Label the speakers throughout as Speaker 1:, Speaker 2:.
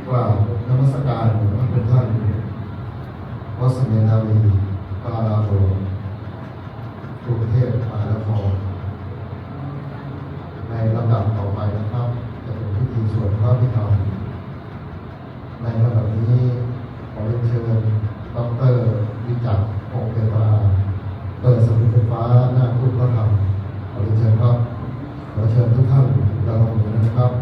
Speaker 1: กล่าวนมัสการพระคุณท่านวัดสมเด็จนารีปาราโภกรุงเทพมหานครในลำดับต่อไปนะครับจะเป็นพิธีสวดพระพิธรรมในลำดับนี้ขอเรียนเชิญดร.วิจักรพงษ์เทวราเปิดสมุดไฟฟ้าหน้าพุทธพระธรรมขอเรียนเชิญครับขอเชิญทุกท่านดำรงอยู่นะครับ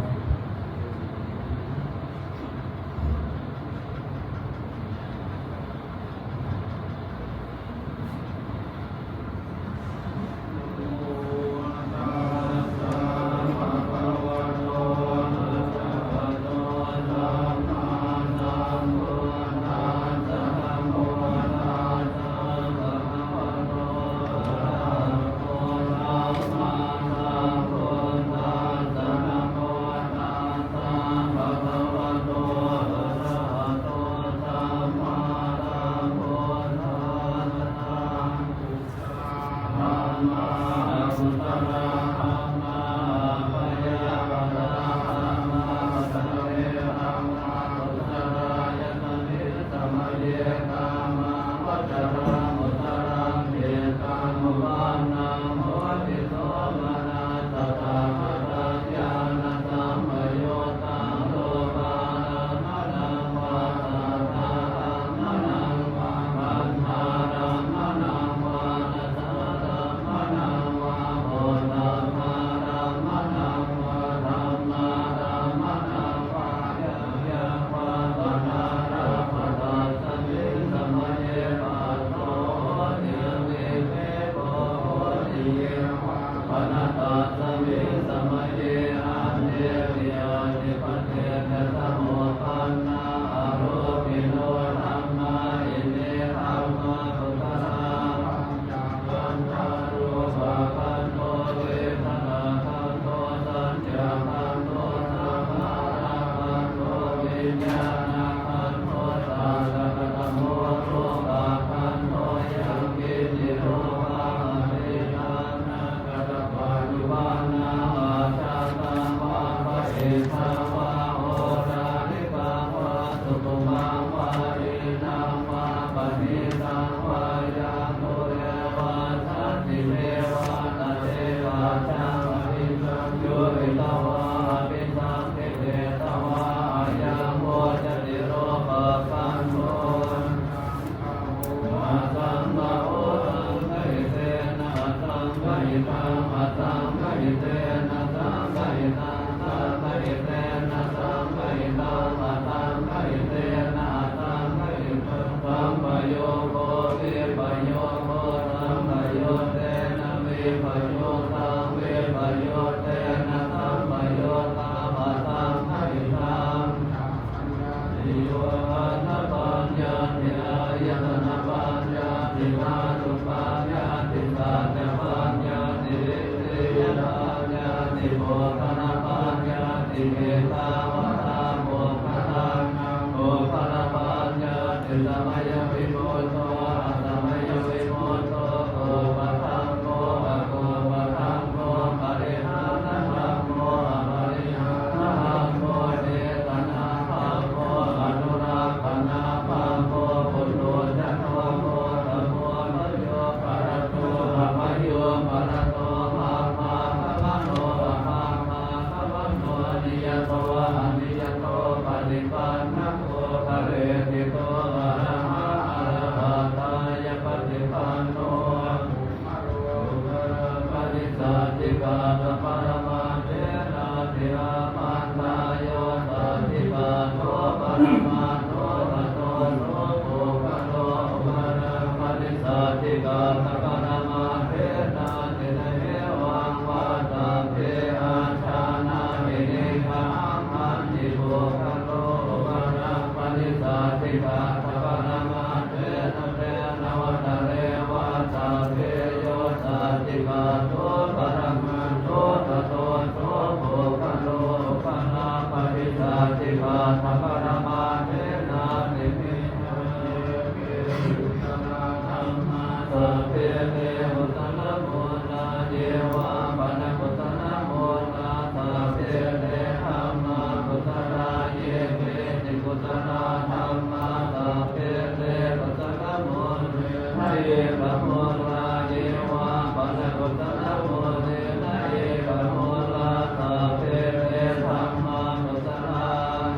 Speaker 2: ศลธรรมะสัพเพเตปัสสะโมนินาเยปะโมลาเยวะปัสสะปัสสะโมนินาเยปะโมลาสัพเพเตธรรมะปัสสะ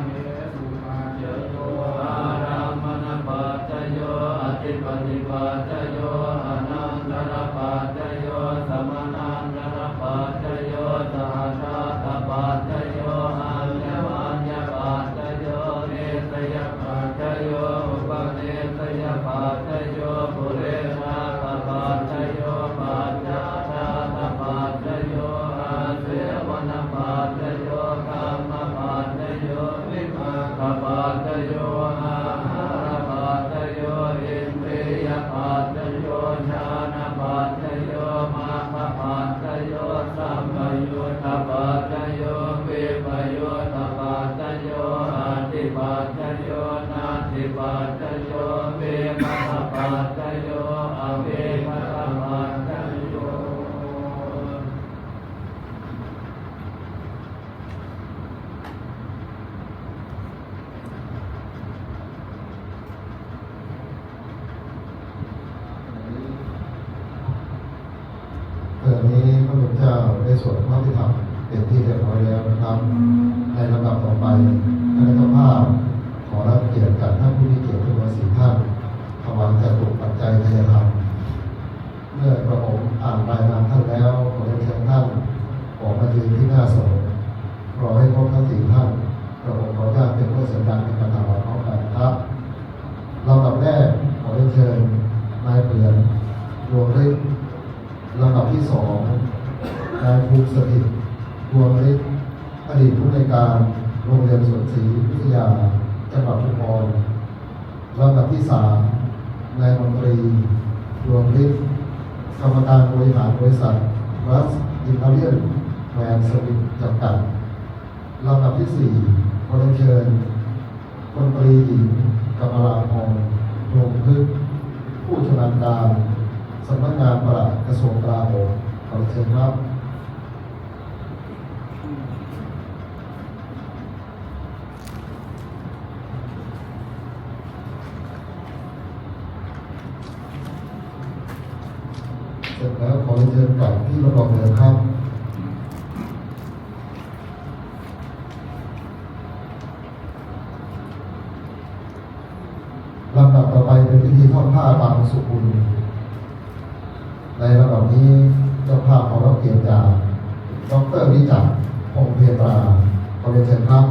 Speaker 2: เมสุมาเจโยอารัมมณปัจจโยอธิปติปัจจโยอนันตรปัจจโยสมนันตรปัจจโยสหชาตปัจจโยอัญญมัญญปัจจโยเนสยปัจจโยอุปเนสยปัจจโยปุเรชาตปัจจโยปัจจาชาตปัจจโยอาเสวนปัจจโยกรรมปัจจโยวิภังคปัจจโยอาหารปัจจโยอินทรียปัจจโยญาณปัจจโยมัคคปัจจโยสัมปยุตตปัจจโยวิปยุตตปัจจโยอธิปัจจโยนาธิปัจจโยเวมัคคปัจจโยอเวมัคคปัจจโย
Speaker 1: ขณะนี้พระพุทธเจ้าได้สวดพระพิธรรมเป็นที่เรียบร้อยแล้วนะครับ ในลำดับต่อไปคณะเจ้าภาพขอรับเกียรติจากท่านผู้มีเกียรติทุกท่านท่านถวายจตุปัจจัยทายธรรมเมื่อกระผมอ่านรายนามท่านแล้วขอเรียนเชิญท่านออกมายืนที่หน้าสงฆ์รอให้ครบทั้งสี่ท่านกระผมขออนุญาตเป็นผู้สัญญาณในการถวายพร้อมกันนะครับลำดับแรกขอเรียนเชิญนายเปลี่ยนดวงฤทธิ์ลำดับที่สองนายภูมิสถิตดวงฤทธิ์อดีตผู้ในวยการโรงเรียนสวนศรีวิทยาจังหวัดชุมพรลำดับที่สามนายมนตรีดวงฤทธิ์กรรมการบริหารบริษัทรัสอินเทอร์เนียนแมนสวิตจำกัดลำดับที่สี่ขอเรียนเชิญมนตรีหญิงกำมลาพรดวงพฤกษ์ผู้ชำนาญการสำนักงานปลัดกระทรวงกลาโหมขอเชิญครับเสร็จแล้วขอเชิญกลับที่ระบบเดิมครับลำดับต่อไปเป็นพิธีทอดผ้าบางสุกุลในระดับนี้เจ้าภาพขอรับเกียรติจากดร.วิจักรพงษ์เพตราขอเรียนเชิญครับ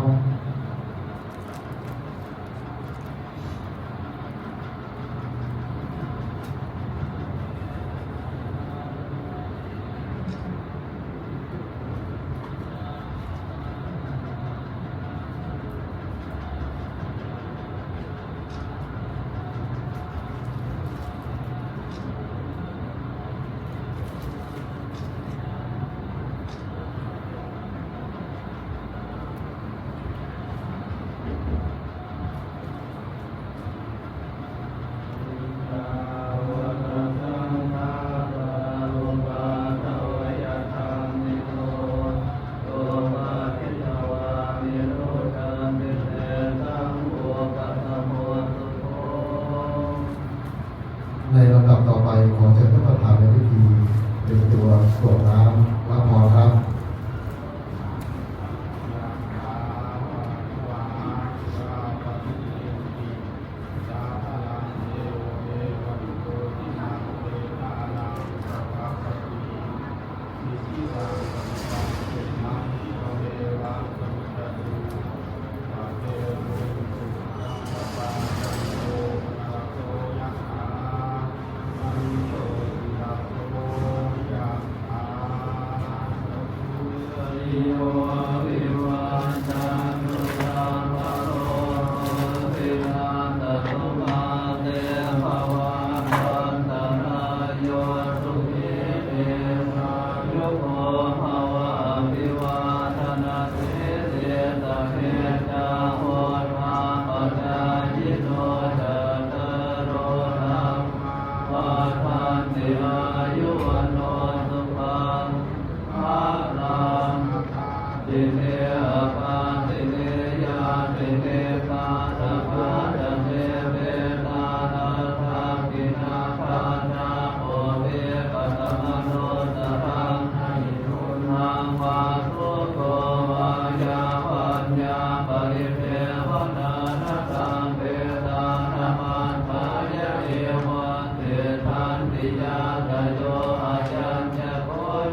Speaker 2: นานาสังเวทานามันทายะเอวันเตทันติยาตโยอายัญญโค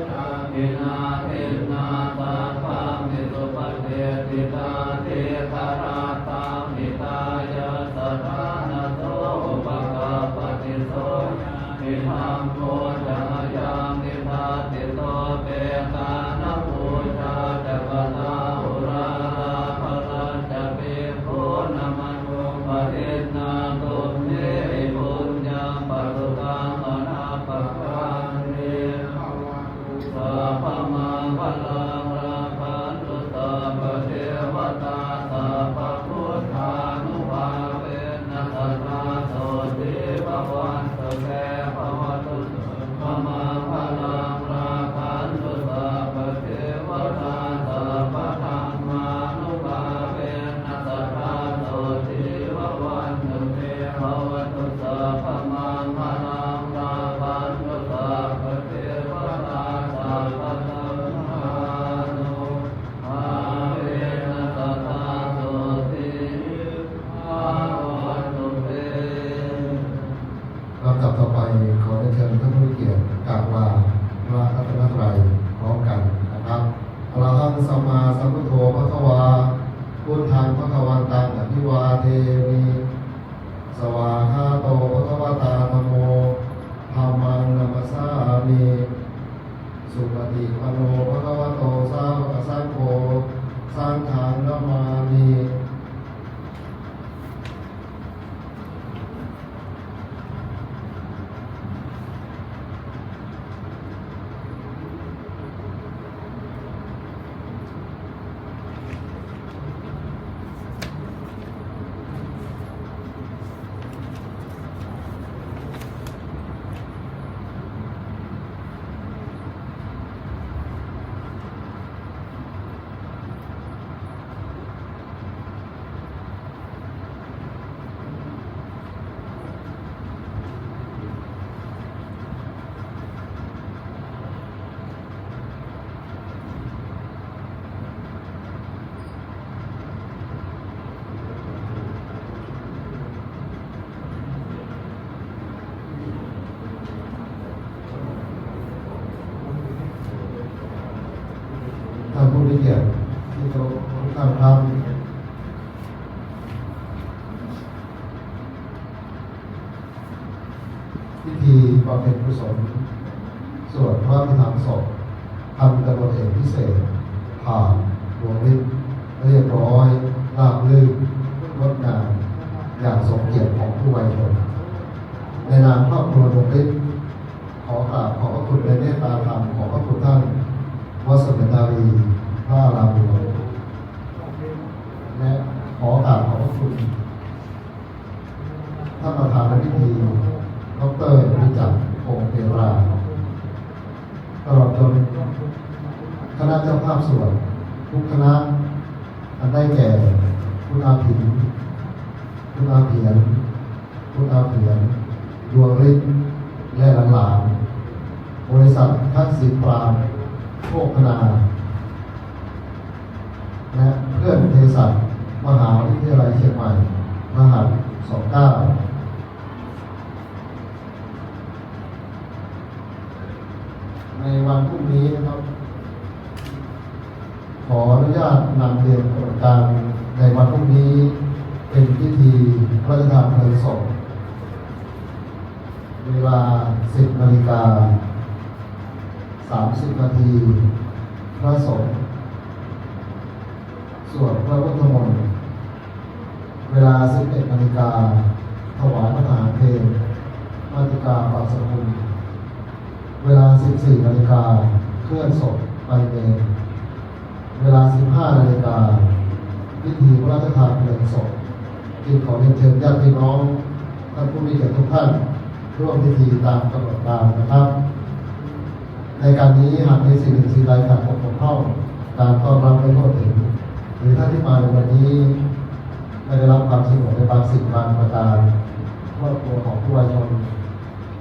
Speaker 2: ชาอินาทินาตาปังนิสุปเทติตาเทคาราตังนิตายะสัทธานาโตอุปกาปฏิโสอิทังโมจายามิภาติโตเปตานะปูชาจักตาอุราภลันจะเปโคนะมโนปะเทนาตุเมปุญญาปัสสุตังอนาปะการเรสัพพมังคลังราคันตุสัพพเทวตาสัพพพุทธานุภาเวนะสัทธาโสติภวันตุเตภวตุสัพพมังคลังราคันตุสัพพเทวตาสัพพธรรมานุภาเวนะสัทธาโสติภวันตุเตภวตุสัพพมังคลังราคันตุสัพพเทวตาสัพพธรรมานุภาเวนะสัทธาโสติภวันตุเต
Speaker 1: ลำดับต่อไปขอเรียนเชิญท่านผู้มีเกียรติกราบลาพระรัตนตรัยพร้อมกันนะครับอะระหังสัมมาสัมพุทโธภควาพุทธังภควันตังอภิวาเทมิสวากขาโตภควตาธัมโมธัมมังนัมมัสสามิสุปฏิปันโนภควโตสาวกสังโฆสังฆังนะมามิ ท่านผู้มีเกียรติที่เคารพทุกท่านครับพิธีบำเพ็ญกุศลสวดพระพิธรรมศพพันตำรวจเอกพิเศษผ่านดวงฤทธิ์เรียบร้อยราบรื่นงดงามอย่างสมเกียรติของผู้วัยชนในนามครอบครัวดวงฤทธิ์ขอกราบขอบพระคุณในเมตตาธรรมของพระคุณท่านวัดสมเด็จนารีพระอารามหลวงและขอกราบขอบพระคุณท่านประธานในพิธีดร.วิจักรพงษ์เทราตลอดจนคณะเจ้าภาพส่วนทุกคณะอันได้แก่คุณอาผินคุณอาเพียรคุณอาเพียรดวงฤทธิ์และหลานๆบริษัททักษิณปราณโภคนาและเพื่อนเภสัชมหาวิทยาลัยเชียงใหม่มหา29ในวันพรุ่งนี้นะครับขออนุญาตนำเรียนกำหนดการในวันพรุ่งนี้เป็นพิธีพระราชทานเพลิงศพเวลา 10:30 นาทีพระสงฆ์สวดพระพุทธมนต์เวลา 11:00 นถวายพระทหารเพลมาติกาปาสกุลเวลา 14:00 นเคลื่อนศพไปเมรุเวลา 15:00 นพิธีพระราชทานเพลิงศพจึงขอเรียนเชิญญาติพี่น้องท่านผู้มีเกียรติทุกท่านร่วมพิธีตามกำหนดการนะครับ ในการนี้หากมีสิ่งหนึ่งสิ่งใดขาดตกบกพร่องการต้อนรับไม่ทั่วถึงหรือท่านที่มาในวันนี้ไม่ได้รับความสะดวกในบางสิ่งบางประการครอบครัวของผู้วายชน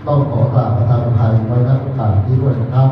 Speaker 1: ต้องขอกราบประทานอภัยไว้ณโอกาสนี้ด้วยนะครับ